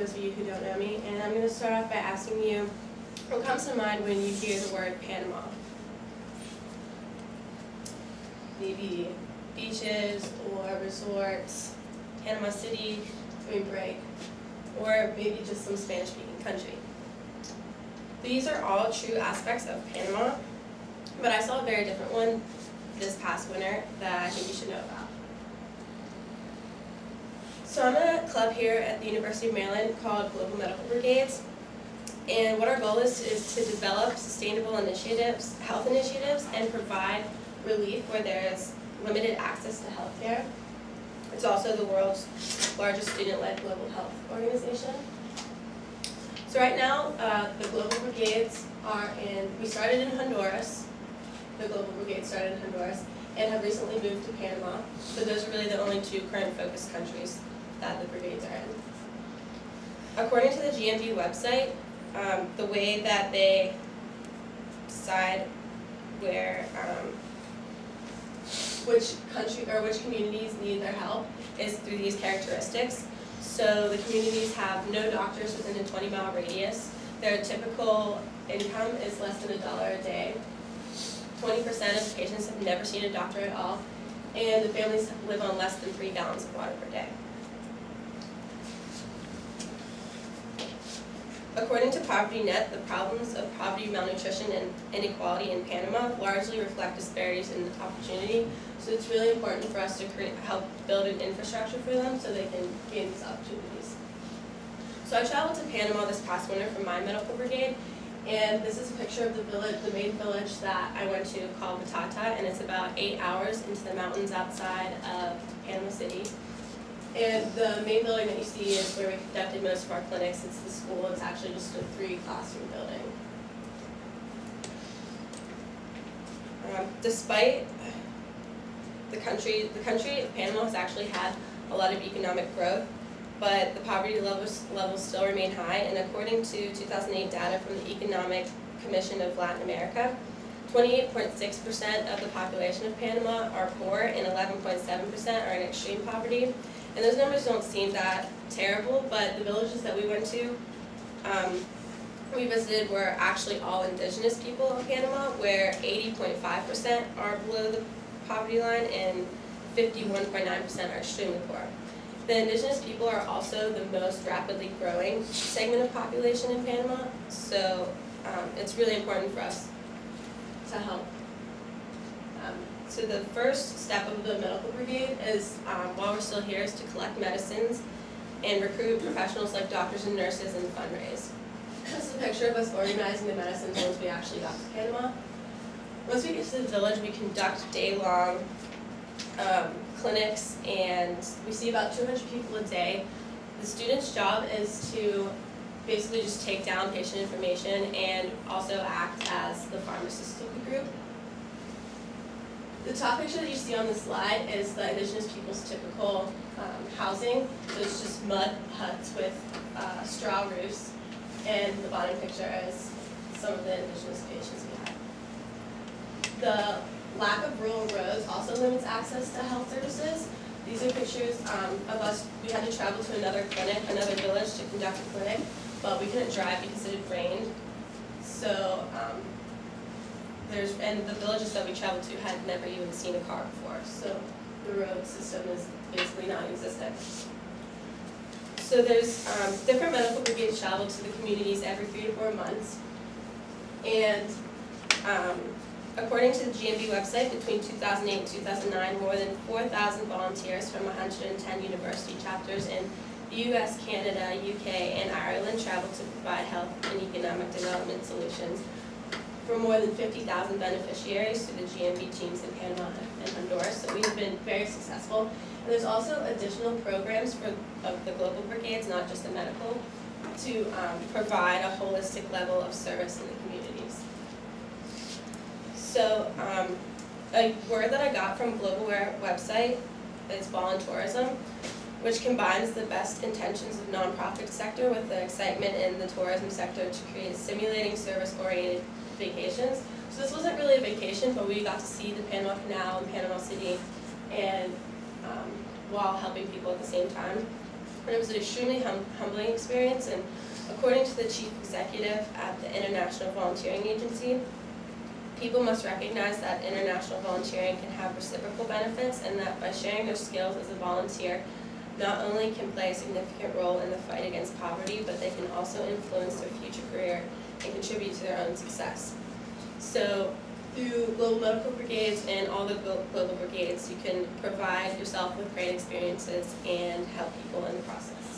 those of you who don't know me, and I'm going to start off by asking you what comes to mind when you hear the word Panama. Maybe beaches or resorts, Panama City, spring break, or maybe just some Spanish-speaking country. These are all true aspects of Panama, but I saw a very different one this past winter that I think you should know about. So I'm in a club here at the University of Maryland called Global Medical Brigades, and what our goal is to develop sustainable initiatives, health initiatives, and provide relief where there is limited access to healthcare. It's also the world's largest student-led global health organization. So right now, the Global Brigades we started in Honduras. The Global Brigade started in Honduras and have recently moved to Panama. So those are really the only two current focus countries that the brigades are in. According to the GMB website, the way that they decide where which country or which communities need their help is through these characteristics. So the communities have no doctors within a 20-mile radius. Their typical income is less than $1 a day. 20% of the patients have never seen a doctor at all, and the families live on less than 3 gallons of water per day. According to PovertyNet, the problems of poverty, malnutrition, and inequality in Panama largely reflect disparities in opportunity. So it's really important for us to help build an infrastructure for them so they can gain these opportunities. So I traveled to Panama this past winter for my medical brigade, and this is a picture of the village, the main village that I went to called Batata, and it's about 8 hours into the mountains outside of Panama City. And the main building that you see is where we conducted most of our clinics. It's the school. It's actually just a 3-classroom building. Despite the country of Panama has actually had a lot of economic growth, but the poverty levels still remain high. And according to 2008 data from the Economic Commission of Latin America, 28.6% of the population of Panama are poor and 11.7% are in extreme poverty. And those numbers don't seem that terrible, but the villages that we went to, we visited were actually all indigenous people of Panama, where 80.5% are below the poverty line and 51.9% are extremely poor. The indigenous people are also the most rapidly growing segment of population in Panama, so it's really important for us to help. So the first step of the medical brigade is, while we're still here, is to collect medicines and recruit professionals like doctors and nurses and fundraise. This is a picture of us organizing the medicines once we actually got to Panama. Once we get to the village, we conduct day-long clinics, and we see about 200 people a day. The student's job is to basically just take down patient information and also act as the pharmacist of the group. The top picture that you see on the slide is the indigenous people's typical housing. So it's just mud huts with straw roofs, and the bottom picture is some of the indigenous patients we have. The lack of rural roads also limits access to health services. These are pictures of us. We had to travel to another clinic, another village to conduct a clinic, but we couldn't drive because it had rained. So and the villages that we traveled to had never even seen a car before, so the road system is basically non-existent. So there's different medical brigades travel to the communities every 3 to 4 months, and according to the GMB website, between 2008 and 2009, more than 4,000 volunteers from 110 university chapters in the US, Canada, UK, and Ireland traveled to provide health and economic development solutions for more than 50,000 beneficiaries through the GMB teams in Panama and Honduras. So we've been very successful. And there's also additional programs of the global brigades, not just the medical, to provide a holistic level of service in the communities. So a word that I got from Globalware website is voluntourism, which combines the best intentions of nonprofit sector with the excitement in the tourism sector to create stimulating service-oriented vacations. So this wasn't really a vacation, but we got to see the Panama Canal and Panama City, and while helping people at the same time. And it was an extremely humbling experience, and according to the chief executive at the International Volunteering Agency, people must recognize that international volunteering can have reciprocal benefits, and that by sharing their skills as a volunteer, not only can play a significant role in the fight against poverty, but they can also influence their future career and contribute to their own success. So through Global Medical Brigades and all the global brigades, you can provide yourself with great experiences and help people in the process.